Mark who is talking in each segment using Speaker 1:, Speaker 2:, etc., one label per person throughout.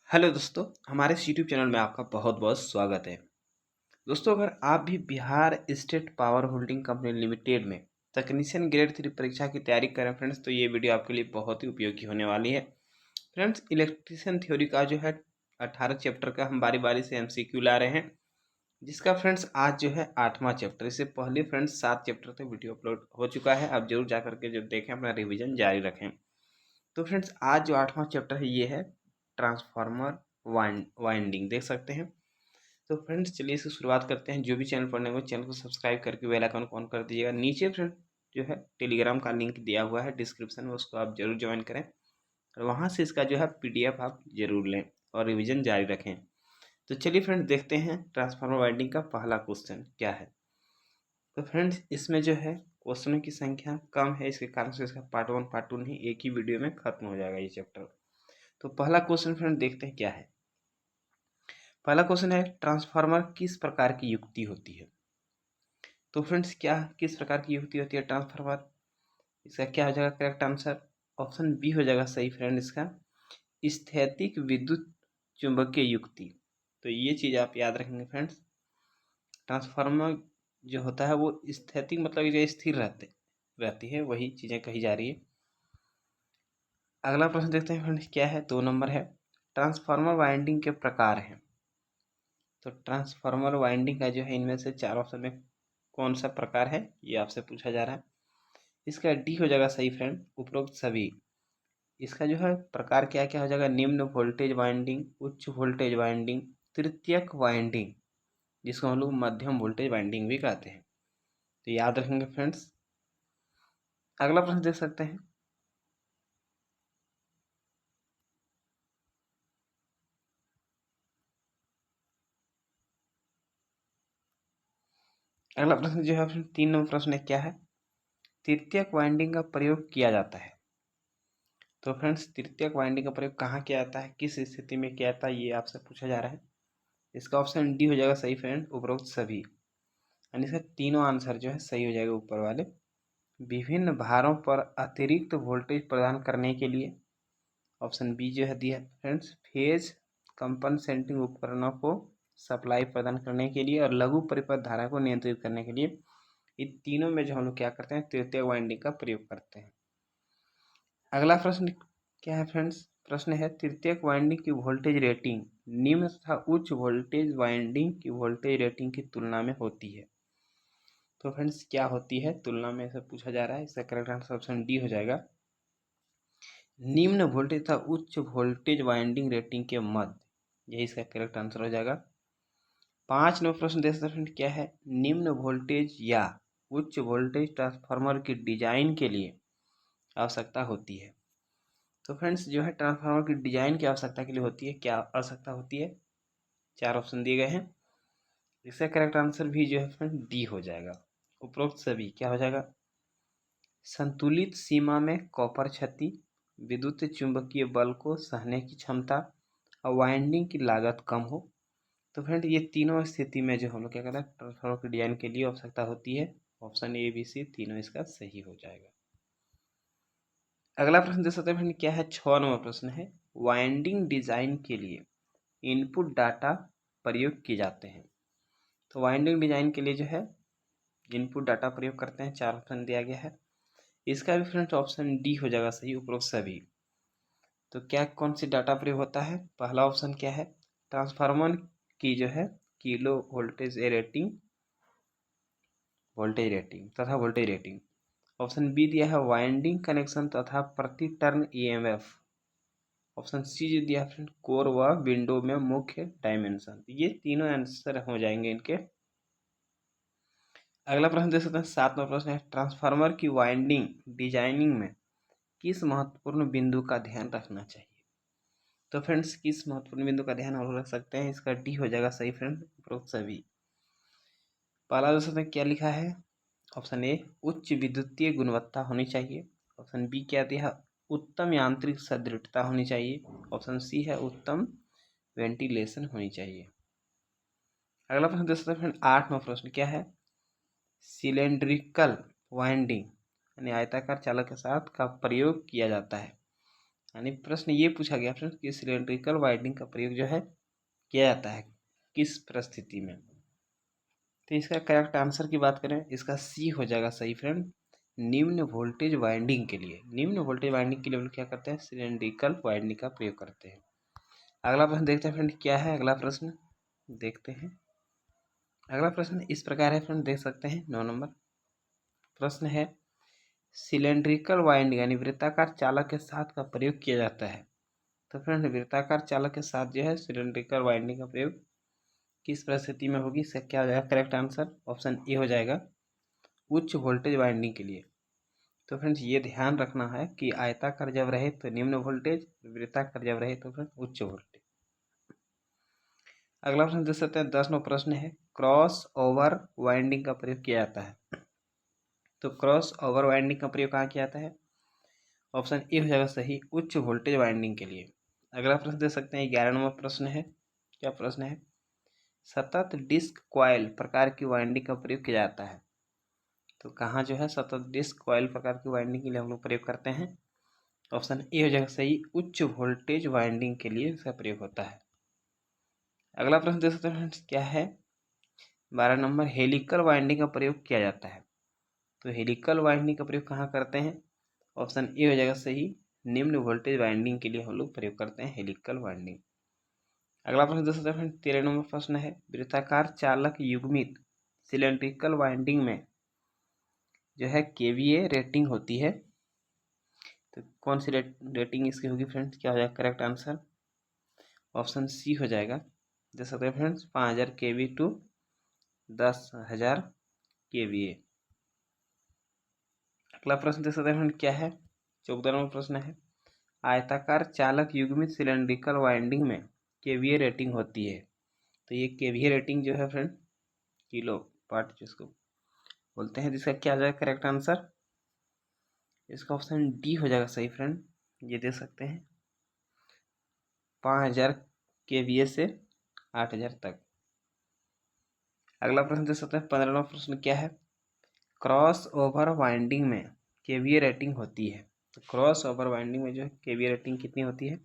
Speaker 1: Hello दोस्तों, हमारे इस यूट्यूब चैनल में आपका बहुत बहुत स्वागत है। दोस्तों, अगर आप भी Bihar state power holding company limited में तकनीशियन ग्रेड 3 परीक्षा की तैयारी करें फ्रेंड्स, तो ये वीडियो आपके लिए बहुत ही उपयोगी होने वाली है। फ्रेंड्स, इलेक्ट्रीशियन थ्योरी का जो है 18 चैप्टर का हम बारी बारी से एमसीक्यू ला रहे हैं, जिसका फ्रेंड्स आज जो है 8वां चैप्टर। इससे पहले फ्रेंड्स 7 चैप्टर तक वीडियो अपलोड हो चुका है। आप जरूर जा करके जब देखें, अपना रिविजन जारी रखें। तो फ्रेंड्स, आज जो 8वां चैप्टर है ये है ट्रांसफार्मर वाइंडिंग, देख सकते हैं। तो फ्रेंड्स, चलिए इसकी शुरुआत करते हैं। जो भी चैनल पर नए हो, चैनल को सब्सक्राइब करके बेल आइकन को ऑन कर दीजिएगा। नीचे फ्रेंड जो है टेलीग्राम का लिंक दिया हुआ है डिस्क्रिप्शन में, उसको आप जरूर ज्वाइन करें और वहाँ से इसका जो है पीडीएफ आप जरूर लें और रिविजन जारी रखें। तो चलिए फ्रेंड्स, देखते हैं ट्रांसफार्मर वाइंडिंग का पहला क्वेश्चन क्या है। तो फ्रेंड्स, इसमें जो है क्वेश्चनों की संख्या कम है, इसके कारण से इसका पार्ट 1 पार्ट 2 नहीं, एक ही वीडियो में खत्म हो जाएगा ये चैप्टर। तो पहला क्वेश्चन फ्रेंड देखते हैं क्या है। पहला क्वेश्चन है, ट्रांसफार्मर किस प्रकार की युक्ति होती है। तो फ्रेंड्स, क्या किस प्रकार की युक्ति होती है ट्रांसफार्मर, इसका क्या हो जाएगा करेक्ट आंसर। ऑप्शन बी हो जाएगा सही फ्रेंड इसका, स्थैतिक विद्युत चुंबकीय युक्ति। तो ये चीज आप याद रखेंगे फ्रेंड्स। ट्रांसफार्मर जो होता है वो स्थैतिक मतलब जो स्थिर रहती है, वही चीजें कही जा रही है। अगला प्रश्न देखते हैं फ्रेंड्स क्या है, 2 नंबर है, ट्रांसफार्मर वाइंडिंग के प्रकार हैं। तो ट्रांसफार्मर वाइंडिंग का जो है इनमें से 4 ऑप्शन में कौन सा प्रकार है, ये आपसे पूछा जा रहा है। इसका डी हो जाएगा सही फ्रेंड, उपरोक्त सभी। इसका जो है प्रकार क्या क्या हो जाएगा, निम्न वोल्टेज वाइंडिंग, उच्च वोल्टेज वाइंडिंग, तृतीयक वाइंडिंग, जिसको हम लोग मध्यम वोल्टेज वाइंडिंग भी कहते हैं। तो याद रखेंगे फ्रेंड्स। अगला प्रश्न देख सकते हैं। अगला प्रश्न जो है 3 नंबर प्रश्न है, क्या है, तृतीयक वाइंडिंग का प्रयोग किया जाता है। तो फ्रेंड्स, तृतीयक वाइंडिंग का प्रयोग कहाँ किया जाता है, किस स्थिति में किया जाता है, ये आपसे पूछा जा रहा है। इसका ऑप्शन डी हो जाएगा सही फ्रेंड, उपरोक्त सभी। यानी इसका तीनों आंसर जो है सही हो जाएगा ऊपर वाले। विभिन्न भारों पर अतिरिक्त वोल्टेज प्रदान करने के लिए, ऑप्शन बी जो है दिया फ्रेंड्स, फेज कंपनसेटिंग उपकरणों को सप्लाई प्रदान करने के लिए और लघु परिपथ धारा को नियंत्रित करने के लिए, इन तीनों में जो हम लोग क्या करते हैं, तृतीय वाइंडिंग का प्रयोग करते हैं। अगला प्रश्न क्या है फ्रेंड्स, प्रश्न है, तृतीयक वाइंडिंग की वोल्टेज रेटिंग निम्न तथा उच्च वोल्टेज वाइंडिंग की वोल्टेज रेटिंग की तुलना में होती है। तो फ्रेंड्स, क्या होती है तुलना में, ऐसा पूछा जा रहा है। इसका करेक्ट आंसर ऑप्शन डी हो जाएगा, निम्न वोल्टेज तथा उच्च वोल्टेज वाइंडिंग रेटिंग के मध्य, यही इसका करेक्ट आंसर हो जाएगा। 5 नंबर प्रश्न देख सकते हैं क्या है, निम्न वोल्टेज या उच्च वोल्टेज ट्रांसफार्मर की डिजाइन के लिए आवश्यकता होती है। तो फ्रेंड्स, जो है ट्रांसफार्मर की डिजाइन की आवश्यकता के लिए होती है, क्या आवश्यकता होती है, 4 ऑप्शन दिए गए हैं। इसका करेक्ट आंसर भी जो है फ्रेंड डी हो जाएगा, उपरोक्त सभी। क्या हो जाएगा, संतुलित सीमा में कॉपर क्षति, विद्युत चुंबकीय बल को सहने की क्षमता और वाइंडिंग की लागत कम हो। तो फ्रेंड, ये तीनों स्थिति में जो हम लोग क्या करते हैं, ट्रांसफार्मर के डिजाइन के लिए आवश्यकता होती है। ऑप्शन ए बी सी तीनों इसका सही हो जाएगा। अगला प्रश्न देख सकते हैं फ्रेंड क्या है, 6 नंबर प्रश्न है, वाइंडिंग डिजाइन के लिए इनपुट डाटा प्रयोग किए जाते हैं। तो वाइंडिंग डिजाइन के लिए जो है इनपुट डाटा प्रयोग करते हैं, 4 ऑप्शन दिया गया है। इसका भी फ्रेंड्स ऑप्शन डी हो जाएगा सही, उपरोक्त सभी। तो क्या कौन सी डाटा प्रयोग होता है, पहला ऑप्शन क्या है, ट्रांसफार्मर की जो है किलो वोल्टेज रेटिंग तथा वोल्टेज रेटिंग। ऑप्शन बी दिया है वाइंडिंग कनेक्शन तथा प्रति टर्न ईएमएफ। ऑप्शन सी जो दिया है कोर व विंडो में मुख्य डायमेंशन। ये तीनों आंसर हो जाएंगे इनके। अगला प्रश्न देख सकते हैं, 7 नंबर प्रश्न है, ट्रांसफार्मर की वाइंडिंग डिजाइनिंग में किस महत्वपूर्ण बिंदु का ध्यान रखना चाहिए। तो फ्रेंड्स, किस महत्वपूर्ण बिंदु का ध्यान हम रख सकते हैं, इसका डी हो जाएगा सही फ्रेंड, उपरोक्त सभी। पहला देख सकते हैं क्या लिखा है, ऑप्शन ए उच्च विद्युतीय गुणवत्ता होनी चाहिए। ऑप्शन बी क्या दिया है, उत्तम यांत्रिक सदृढ़ता होनी चाहिए। ऑप्शन सी है उत्तम वेंटिलेशन होनी चाहिए। अगला प्रश्न देख सकते हैं फ्रेंड, 8वां प्रश्न क्या है, सिलेंड्रिकल वाइंडिंग यानी आयताकार चालक के साथ का प्रयोग किया जाता है। यानी प्रश्न ये पूछा गया फ्रेंड्स कि सिलेंड्रिकल वाइंडिंग का प्रयोग जो है किया जाता है किस परिस्थिति में। तो इसका करेक्ट आंसर की बात करें, इसका सी हो जाएगा सही फ्रेंड, निम्न वोल्टेज वाइंडिंग के लिए। निम्न वोल्टेज वाइंडिंग के लिए हम लोग क्या करते हैं, सिलेंड्रिकल वाइंडिंग का प्रयोग करते हैं। अगला प्रश्न देखते हैं फ्रेंड, क्या है अगला प्रश्न देखते हैं। अगला प्रश्न इस प्रकार है फ्रेंड, देख सकते हैं 9 नंबर प्रश्न है, सिलेंड्रिकल वाइंडिंग यानी वृत्ताकार चालक के साथ का प्रयोग किया जाता है। तो फ्रेंड वृत्ताकार चालक के साथ जो है सिलेंड्रिकल वाइंडिंग का प्रयोग किस परिस्थिति में होगी, इसका क्या हो जाएगा करेक्ट आंसर, ऑप्शन ए हो जाएगा, उच्च वोल्टेज वाइंडिंग के लिए। तो फ्रेंड्स ये ध्यान रखना है कि आयताकार जब रहे तो निम्न वोल्टेज, वृत्ताकार जब रहे तो फ्रेंड उच्च वोल्टेज। अगला प्रश्न देख सकते हैं 10 नंबर प्रश्न है, क्रॉस ओवर वाइंडिंग का प्रयोग किया जाता है। तो क्रॉस ओवर वाइंडिंग का प्रयोग कहाँ किया जाता है, ऑप्शन ए हो जाएगा सही, उच्च वोल्टेज वाइंडिंग के लिए। अगला प्रश्न देख सकते हैं 11 नंबर प्रश्न है, क्या प्रश्न है, सतत डिस्क कॉइल प्रकार की वाइंडिंग का प्रयोग किया जाता है। तो कहाँ जो है सतत डिस्क कॉइल प्रकार की वाइंडिंग के लिए हम लोग प्रयोग करते हैं, ऑप्शन ए हो जाएगा सही, उच्च वोल्टेज वाइंडिंग के लिए इसका प्रयोग होता है। अगला प्रश्न देख सकते हैं फ्रेंड्स, क्या है 12 नंबर, हेलिकल वाइंडिंग का प्रयोग किया जाता है। तो हेलिकल वाइंडिंग का प्रयोग कहाँ करते हैं, ऑप्शन ए हो जाएगा सही, निम्न वोल्टेज वाइंडिंग के लिए हम लोग प्रयोग करते हैं हेलिकल वाइंडिंग। अगला प्रश्न देख सकते हैं फ्रेंड 13 नंबर प्रश्न है, वृत्ताकार चालक युग्मित सिलेंड्रिकल वाइंडिंग में जो है केवीए रेटिंग होती है। तो कौन सी रेटिंग इसकी होगी फ्रेंड्स, क्या हो जाएगा करेक्ट आंसर, ऑप्शन सी हो जाएगा, देख सकते हैं फ्रेंड्स 5000 केवी टू 10,000 केवीए। अगला प्रश्न देख सकते हैं फ्रेंड, क्या है 14 नंबर प्रश्न है, आयताकार चालक युग्मित सिलेंड्रिकल वाइंडिंग में केवीए रेटिंग होती है। तो ये केवीए रेटिंग जो है फ्रेंड किलो वाट जिसको बोलते हैं, जिसका क्या आ जाएगा करेक्ट आंसर, इसका ऑप्शन डी हो जाएगा सही फ्रेंड, ये देख सकते हैं 5000 केवीए से 8000 तक। अगला प्रश्न देख सकते हैं 15वां प्रश्न, क्या है क्रॉस ओवर वाइंडिंग में केवीए रेटिंग होती है। तो क्रॉस ओवर वाइंडिंग में जो है केवीए रेटिंग कितनी होती है,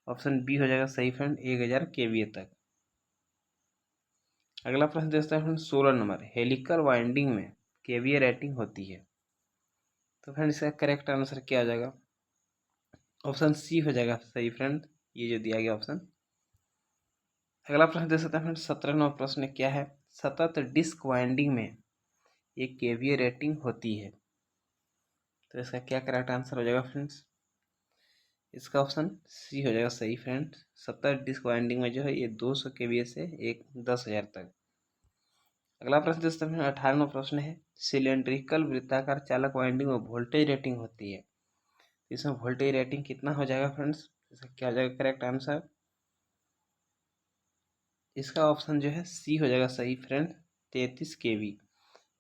Speaker 1: ऑप्शन बी हो जाएगा सही फ्रेंड, 1000 केवीए तक। अगला प्रश्न देखते हैं फ्रेंड 16 नंबर, हेलिकल वाइंडिंग में केवीए रेटिंग होती है। तो फ्रेंड इसका करेक्ट आंसर क्या हो जाएगा, ऑप्शन सी हो जाएगा सही फ्रेंड, ये जो दिया गया ऑप्शन। अगला प्रश्न देख सकते हैं फ्रेंड 17 नंबर प्रश्न, क्या है सतत डिस्क वाइंडिंग में एक केवीए रेटिंग होती है। तो इसका क्या करेक्ट आंसर हो जाएगा फ्रेंड्स, इसका ऑप्शन सी हो जाएगा सही फ्रेंड्स, सतत डिस्क वाइंडिंग में जो है ये 200 केवीए से 10,000 तक। अगला प्रश्न देख सकते हैं 18वां प्रश्न है, सिलेंड्रिकल वृत्ताकार चालक वाइंडिंग में वोल्टेज रेटिंग होती है। इसमें वोल्टेज रेटिंग कितना हो जाएगा फ्रेंड्स, इसका क्या हो जाएगा करेक्ट आंसर, इसका ऑप्शन जो है सी हो जाएगा सही फ्रेंड, 33 केवी।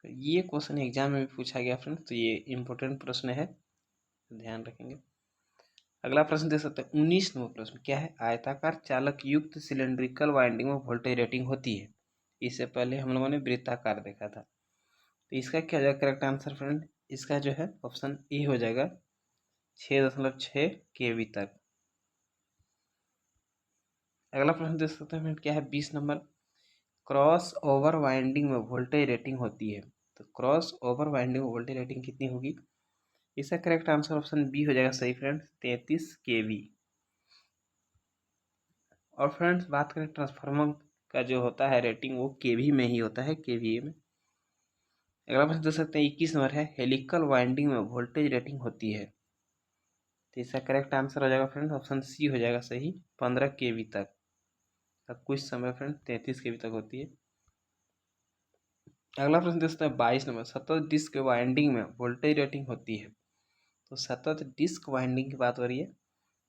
Speaker 1: ये क्वेश्चन एग्जाम में भी पूछा गया फ्रेंड, तो ये इंपॉर्टेंट प्रश्न है, ध्यान रखेंगे। अगला प्रश्न देख सकते हैं 19 नंबर प्रश्न, क्या है आयताकार चालक युक्त सिलेंड्रिकल वाइंडिंग में वोल्टेज रेटिंग होती है। इससे पहले हम लोगों ने वृत्ताकार देखा था। तो इसका क्या हो जाएगा करेक्ट आंसर फ्रेंड, इसका जो है ऑप्शन ए हो जाएगा 6.6 केवी तक। अगला प्रश्न देख सकते हैं फ्रेंड, क्या है 20 नंबर, क्रॉस ओवर वाइंडिंग में वोल्टेज रेटिंग होती है। तो क्रॉस ओवर वाइंडिंग में वोल्टेज रेटिंग कितनी होगी, इसका करेक्ट आंसर ऑप्शन बी हो जाएगा सही फ्रेंड, 33 केवी। और फ्रेंड्स बात करें ट्रांसफार्मर का जो होता है रेटिंग वो केवी में ही होता है, केवीए में। अगला प्रश्न देख सकते हैं 21 नंबर है, हेलिकल वाइंडिंग में वोल्टेज रेटिंग होती है। तो इसका करेक्ट आंसर हो जाएगा फ्रेंड, ऑप्शन सी हो जाएगा सही, 15 केवी तक। कुछ समय फ्रेंड 33 केवी तक होती है। अगला प्रश्न देख सकते हैं 22 नंबर, सतत डिस्क वाइंडिंग में वोल्टेज रेटिंग होती है। तो सतत डिस्क वाइंडिंग की बात हो रही है,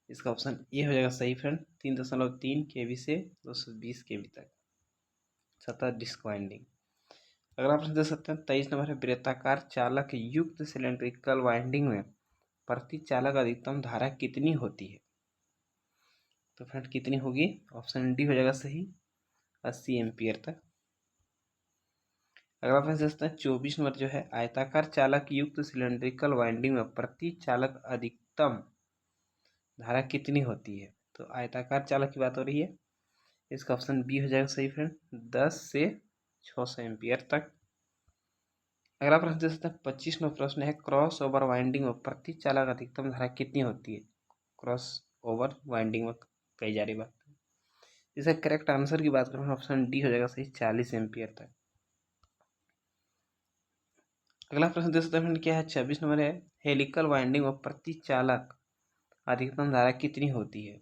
Speaker 1: इसका ऑप्शन ए हो जाएगा सही फ्रेंड, 3.3 केवी से 220 केवी तक सतत डिस्क वाइंडिंग। अगला प्रश्न देख सकते हैं 23 नंबर है, वृत्ताकार चालक युक्त सिलेंड्रिकल वाइंडिंग में प्रति चालक अधिकतम धारा कितनी होती है। तो फ्रेंड कितनी होगी, ऑप्शन डी हो जाएगा सही, 80 एम्पियर तक। अगला प्रश्न देख सकते हैं 24 नंबर जो है, आयताकार चालक युक्त सिलेंड्रिकल वाइंडिंग में प्रति चालक अधिकतम धारा कितनी होती है। तो आयताकार चालक की बात हो रही है, इसका ऑप्शन बी हो जाएगा सही फ्रेंड, 10 से 600 एम्पियर तक। अगला प्रश्न दे सकते हैं 25वां प्रश्न है, क्रॉस ओवर वाइंडिंग में प्रति चालक अधिकतम धारा कितनी होती है। क्रॉस ओवर वाइंडिंग में कही जा रही बात, इसका करेक्ट आंसर की बात करें ऑप्शन डी हो जाएगा सही, 40 एम्पियर तक। अगला प्रश्न दे सकते हैं क्या है, 26 नंबर है, हेलिकल वाइंडिंग में प्रति चालक अधिकतम धारा कितनी होती है।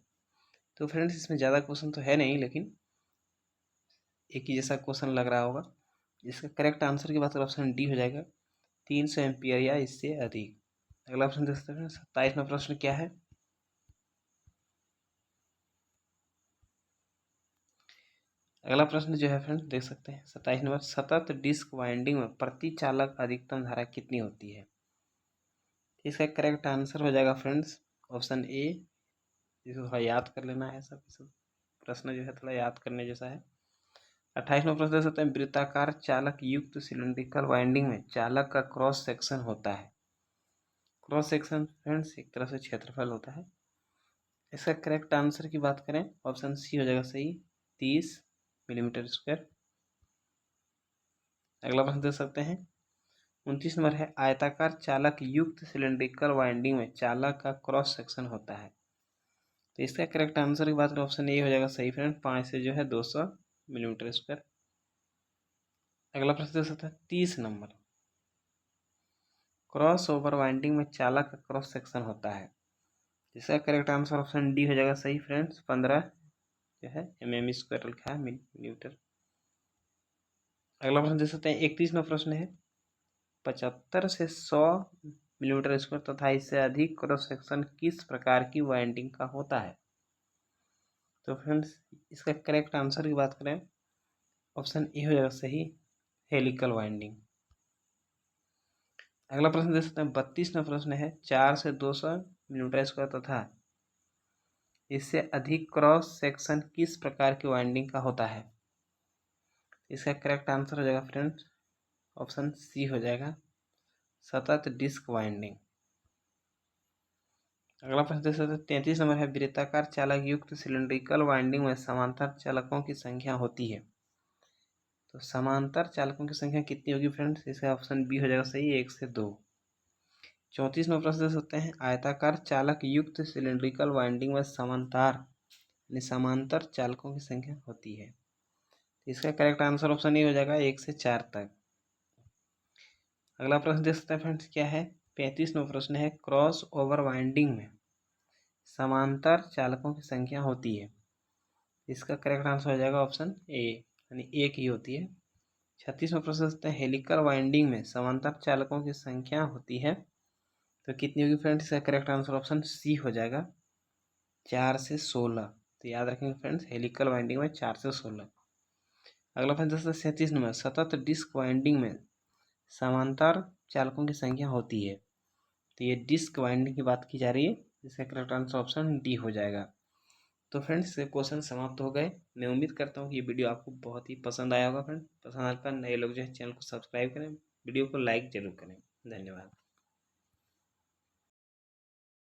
Speaker 1: तो फ्रेंड्स इसमें ज़्यादा क्वेश्चन तो है नहीं, लेकिन एक ही जैसा क्वेश्चन लग रहा होगा। इसका करेक्ट आंसर की बात करें ऑप्शन डी हो जाएगा, 300 एम्पियर या इससे अधिक। अगला प्रश्न देख सकते हैं 27वां प्रश्न क्या है। अगला प्रश्न जो है फ्रेंड्स देख सकते हैं 27 नंबर, सतत डिस्क वाइंडिंग में प्रति चालक अधिकतम धारा कितनी होती है। इसका करेक्ट आंसर हो जाएगा फ्रेंड्स ऑप्शन ए। इसको थोड़ा याद कर लेना है, सब प्रश्न जो है थोड़ा याद करने जैसा है। 28वां प्रश्न देख सकते हैं, वृत्ताकार चालक युक्त सिलिंड्रिकल वाइंडिंग में चालक का क्रॉस सेक्शन होता है। क्रॉस सेक्शन फ्रेंड्स एक तरह से क्षेत्रफल होता है। इसका करेक्ट आंसर की बात करें ऑप्शन सी हो जाएगा सही, 30 मिलीमीटर स्क्वायर। अगला प्रश्न देख सकते हैं 29 नंबर है, आयताकार चालक युक्त सिलिंड्रिकल वाइंडिंग में चालक का क्रॉस सेक्शन होता है। तो इसका करेक्ट आंसर की बात करें ऑप्शन ए हो जाएगा सही फ्रेंड, 5 से जो है 200 मिलीमीटर स्क्वायर। अगला प्रश्न देख सकते हैं 30 नंबर, क्रॉस ओवर वाइंडिंग में चालक का क्रॉस सेक्शन होता है। इसका करेक्ट आंसर ऑप्शन डी हो जाएगा सही फ्रेंड्स, 15 जो है mm स्क्वायर लिखा है मिलीमीटर। अगला प्रश्न देख सकते हैं 31वां प्रश्न है, 75 से 100 मिलीमीटर स्क्वायर तथा इससे अधिक क्रॉस सेक्शन किस प्रकार की वाइंडिंग का होता है। तो फ्रेंड्स इसका करेक्ट आंसर की बात करें ऑप्शन ए हो जाएगा सही, हेलिकल वाइंडिंग। अगला प्रश्न देख सकते हैं 32वां प्रश्न है, 4 से 200 मिलीमीटर स्क्वायर तथा इससे अधिक क्रॉस सेक्शन किस प्रकार की वाइंडिंग का होता है। इसका करेक्ट आंसर हो जाएगा फ्रेंड्स ऑप्शन सी हो जाएगा, सतत डिस्क वाइंडिंग। अगला प्रश्न देख सकते हैं 33 नंबर है, वृत्ताकार चालक युक्त सिलिंड्रिकल वाइंडिंग में समांतर चालकों की संख्या होती है। तो समांतर चालकों की संख्या कितनी होगी फ्रेंड्स, इसका ऑप्शन बी हो जाएगा सही, 1 से 2। 34 में प्रश्न दे सकते हैं, आयताकार चालक युक्त सिलिंड्रिकल वाइंडिंग में समांतर चालकों की संख्या होती है। इसका करेक्ट आंसर ऑप्शन ए हो जाएगा, 1 से 4 तक। अगला प्रश्न देख सकते हैं फ्रेंड्स क्या है, 35वां प्रश्न है, क्रॉस ओवर वाइंडिंग में समांतर चालकों की संख्या होती है। इसका करेक्ट आंसर हो जाएगा ऑप्शन ए, यानी एक ही होती है। 36वां प्रश्न देख सकते हैं, हेलिकल वाइंडिंग में समांतर चालकों की संख्या होती है, तो कितनी होगी फ्रेंड्स, इसका करेक्ट आंसर ऑप्शन सी हो जाएगा, 4 से 16। तो याद रखेंगे फ्रेंड्स, हेलिकल वाइंडिंग में 4 से 16। अगला प्रश्न 37 नंबर, सतत डिस्क वाइंडिंग में समांतर चालकों की संख्या होती है। तो ये डिस्क वाइंडिंग की बात की जा रही है, इसका करेक्ट आंसर ऑप्शन डी हो जाएगा। तो फ्रेंड्स ये क्वेश्चन समाप्त हो गए। मैं उम्मीद करता हूँ कि ये वीडियो आपको बहुत ही पसंद आया होगा। फ्रेंड पसंद आता है नए लोग जो है चैनल को सब्सक्राइब करें, वीडियो को लाइक जरूर करें। धन्यवाद।